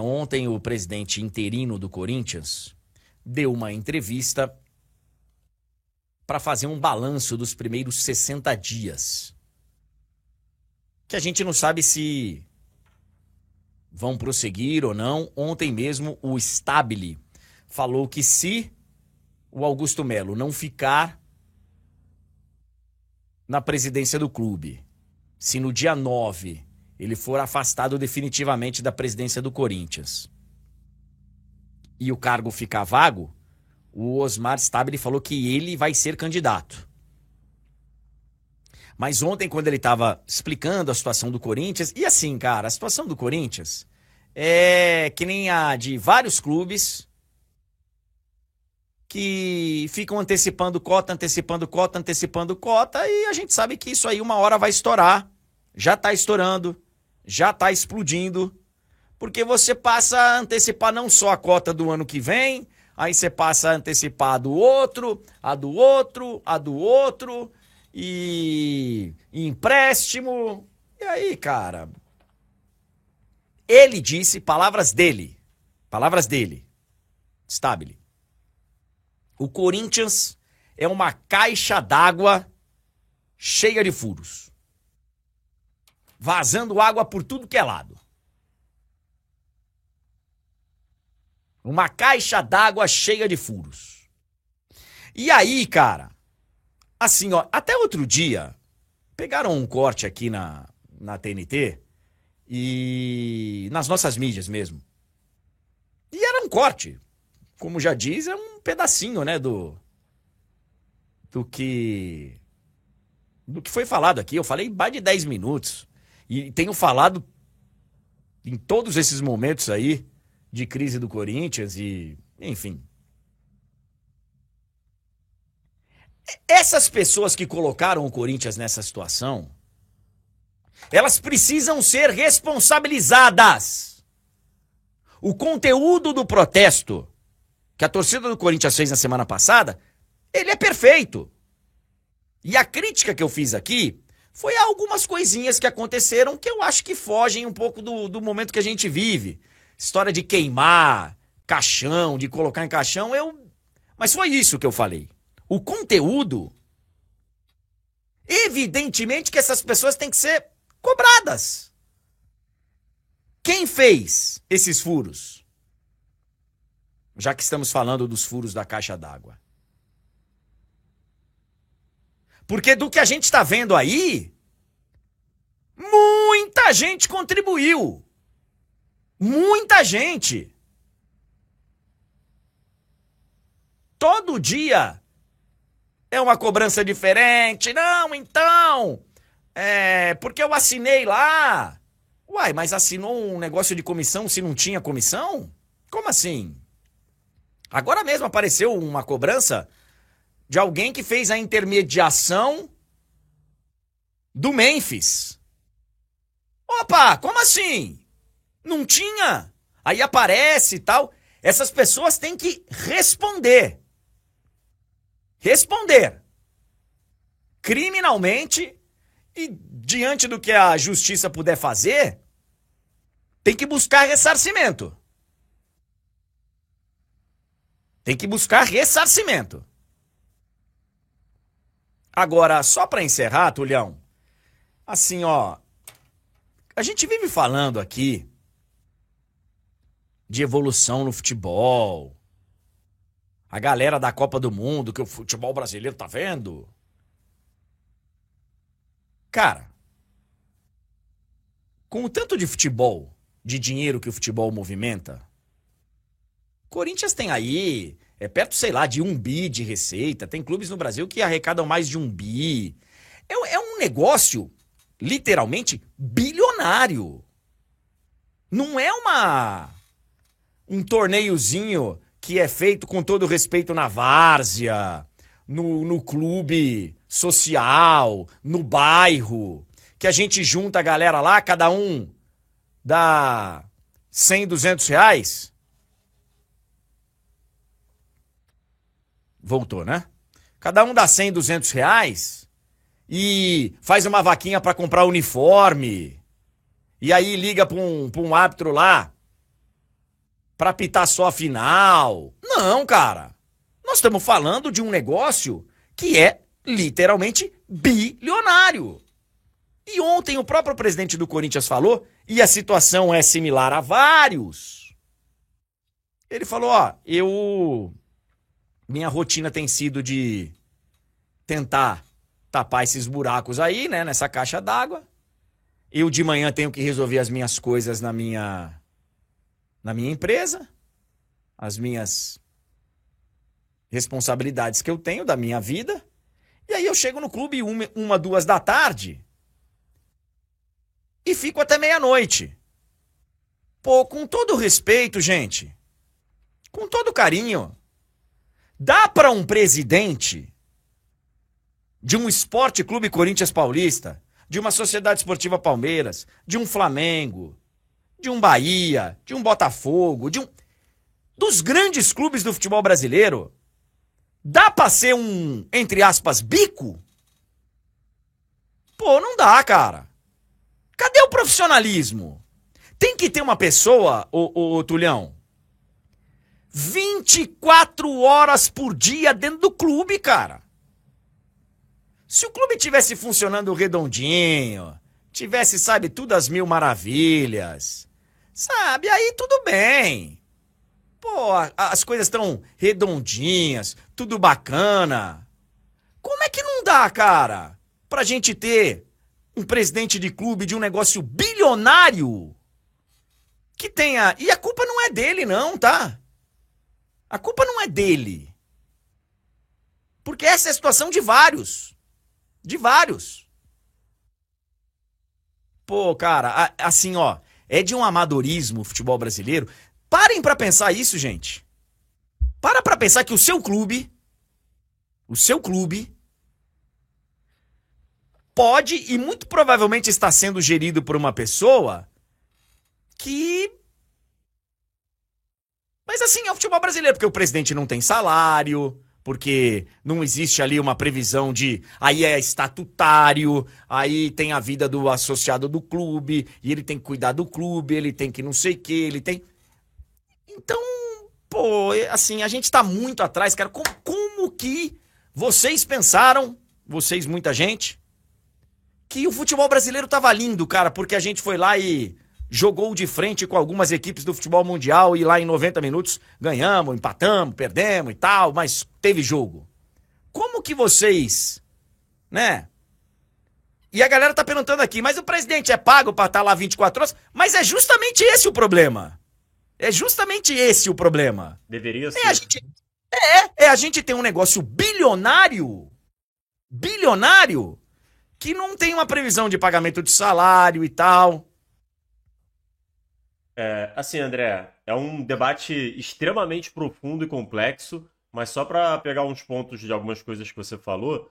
Ontem o presidente interino do Corinthians deu uma entrevista para fazer um balanço dos primeiros 60 dias. Que a gente não sabe se vão prosseguir ou não. Ontem mesmo o Stabile falou que se o Augusto Melo não ficar na presidência do clube, se no dia 9 ele for afastado definitivamente da presidência do Corinthians e o cargo ficar vago, o Osmar Stabile falou que ele vai ser candidato. Mas ontem, quando ele estava explicando a situação do Corinthians, e assim, cara, a situação do Corinthians é que nem a de vários clubes que ficam antecipando cota, e a gente sabe que isso aí uma hora vai estourar. Já tá estourando, já tá explodindo, porque você passa a antecipar não só a cota do ano que vem, aí você passa a antecipar a do outro, e empréstimo. E aí, cara, ele disse, palavras dele, Stabile, o Corinthians é uma caixa d'água cheia de furos, vazando água por tudo que é lado. Uma caixa d'água cheia de furos. E aí, cara, assim, ó, até outro dia, pegaram um corte aqui na TNT e nas nossas mídias mesmo. E era um corte, como já diz, é um pedacinho, né, do que foi falado aqui. Eu falei mais de 10 minutos. E tenho falado em todos esses momentos aí de crise do Corinthians e, enfim. Essas pessoas que colocaram o Corinthians nessa situação, elas precisam ser responsabilizadas. O conteúdo do protesto que a torcida do Corinthians fez na semana passada, ele é perfeito. E a crítica que eu fiz aqui foi algumas coisinhas que aconteceram que eu acho que fogem um pouco do momento que a gente vive. História de queimar caixão, de colocar em caixão, mas foi isso que eu falei. O conteúdo, evidentemente que essas pessoas têm que ser cobradas. Quem fez esses furos? Já que estamos falando dos furos da caixa d'água. Porque do que a gente está vendo aí, muita gente contribuiu. Muita gente. Todo dia é uma cobrança diferente. Não, então, porque eu assinei lá. Uai, mas assinou um negócio de comissão se não tinha comissão? Como assim? Agora mesmo apareceu uma cobrança de alguém que fez a intermediação do Memphis. Opa, como assim? Não tinha? Aí aparece e tal. Essas pessoas têm que responder. Responder. Criminalmente e diante do que a justiça puder fazer, tem que buscar ressarcimento. Tem que buscar ressarcimento. Agora, só para encerrar, Tulhão, assim, ó, a gente vive falando aqui de evolução no futebol, a galera da Copa do Mundo, que o futebol brasileiro tá vendo. Cara, com o tanto de futebol, de dinheiro que o futebol movimenta, Corinthians tem aí, perto, sei lá, de 1 bi de receita. Tem clubes no Brasil que arrecadam mais de 1 bi. É um negócio, literalmente, bilionário. Não é um torneiozinho que é feito com todo respeito na várzea, no clube social, no bairro, que a gente junta a galera lá, cada um dá 100, 200 reais. Voltou, né? Cada um dá 100, 200 reais e faz uma vaquinha para comprar uniforme. E aí liga para um árbitro lá pra apitar só a final. Não, cara. Nós estamos falando de um negócio que é literalmente bilionário. E ontem o próprio presidente do Corinthians falou, e a situação é similar a vários. Ele falou, minha rotina tem sido de tentar tapar esses buracos aí, né, nessa caixa d'água. Eu de manhã tenho que resolver as minhas coisas na minha empresa, as minhas responsabilidades que eu tenho da minha vida. E aí eu chego no clube 1, 2 da tarde e fico até meia-noite. Pô, com todo respeito, gente, com todo carinho, dá para um presidente de um Esporte Clube Corinthians Paulista, de uma Sociedade Esportiva Palmeiras, de um Flamengo, de um Bahia, de um Botafogo, dos grandes clubes do futebol brasileiro, dá pra ser um, entre aspas, bico? Pô, não dá, cara. Cadê o profissionalismo? Tem que ter uma pessoa, ô Tulhão, 24 horas por dia dentro do clube, cara. Se o clube tivesse funcionando redondinho, tivesse, sabe, tudo às mil maravilhas, sabe, aí tudo bem. Pô, as coisas estão redondinhas, tudo bacana. Como é que não dá, cara, pra gente ter um presidente de clube de um negócio bilionário que tenha... E a culpa não é dele, não, tá? A culpa não é dele. Porque essa é a situação de vários. De vários. Pô, cara, assim, é de um amadorismo o futebol brasileiro. Parem pra pensar isso, gente. Para pra pensar que o seu clube pode e muito provavelmente está sendo gerido por uma pessoa que... Mas assim, é o futebol brasileiro, porque o presidente não tem salário, porque não existe ali uma previsão de... Aí é estatutário, aí tem a vida do associado do clube, e ele tem que cuidar do clube, ele tem que não sei o que, ele tem... Então, pô, assim, a gente tá muito atrás, cara. Como que vocês pensaram, vocês, muita gente, que o futebol brasileiro tava lindo, cara, porque a gente foi lá e jogou de frente com algumas equipes do futebol mundial e lá em 90 minutos ganhamos, empatamos, perdemos e tal, mas teve jogo. Como que vocês, né? E a galera tá perguntando aqui, mas o presidente é pago pra estar lá 24 horas? Mas é justamente esse o problema. É justamente esse o problema. Deveria ser. A gente tem um negócio bilionário, que não tem uma previsão de pagamento de salário e tal. Assim, André, é um debate extremamente profundo e complexo, mas só para pegar uns pontos de algumas coisas que você falou,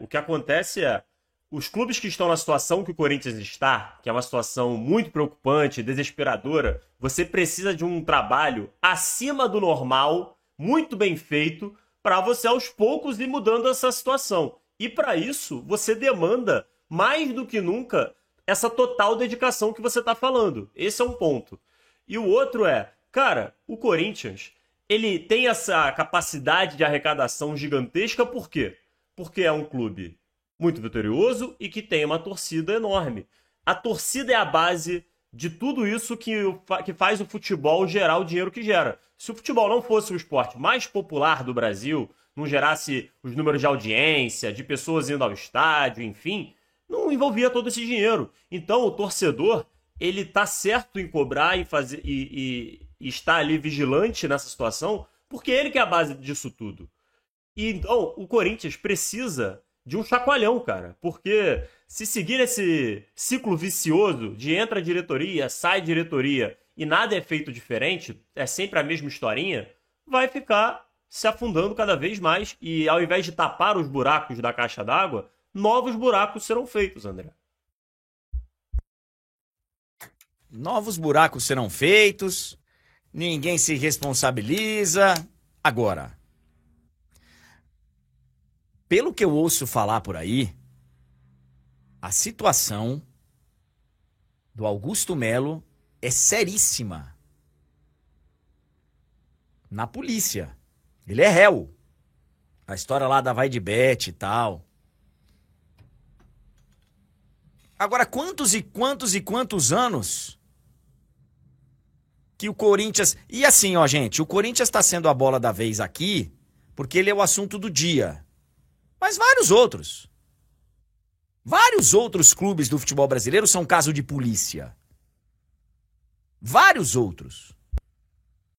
o que acontece é, os clubes que estão na situação que o Corinthians está, que é uma situação muito preocupante, desesperadora, você precisa de um trabalho acima do normal, muito bem feito, para você aos poucos ir mudando essa situação. E para isso, você demanda, mais do que nunca, essa total dedicação que você está falando. Esse é um ponto. E o outro é, cara, o Corinthians, ele tem essa capacidade de arrecadação gigantesca, por quê? Porque é um clube muito vitorioso e que tem uma torcida enorme. A torcida é a base de tudo isso que faz o futebol gerar o dinheiro que gera. Se o futebol não fosse o esporte mais popular do Brasil, não gerasse os números de audiência, de pessoas indo ao estádio, enfim, não envolvia todo esse dinheiro. Então o torcedor, ele tá certo em cobrar e fazer e estar ali vigilante nessa situação, porque ele que é a base disso tudo. E então o Corinthians precisa de um chacoalhão, cara, porque se seguir esse ciclo vicioso de entra diretoria, sai diretoria e nada é feito diferente, é sempre a mesma historinha, vai ficar se afundando cada vez mais e ao invés de tapar os buracos da caixa d'água, novos buracos serão feitos, André. Novos buracos serão feitos, ninguém se responsabiliza. Agora, pelo que eu ouço falar por aí, a situação do Augusto Melo é seríssima. Na polícia. Ele é réu. A história lá da vai de bet e tal. Agora, quantos e quantos e quantos anos que o Corinthians... E assim, ó, gente, o Corinthians está sendo a bola da vez aqui porque ele é o assunto do dia. Mas vários outros clubes do futebol brasileiro são caso de polícia. Vários outros.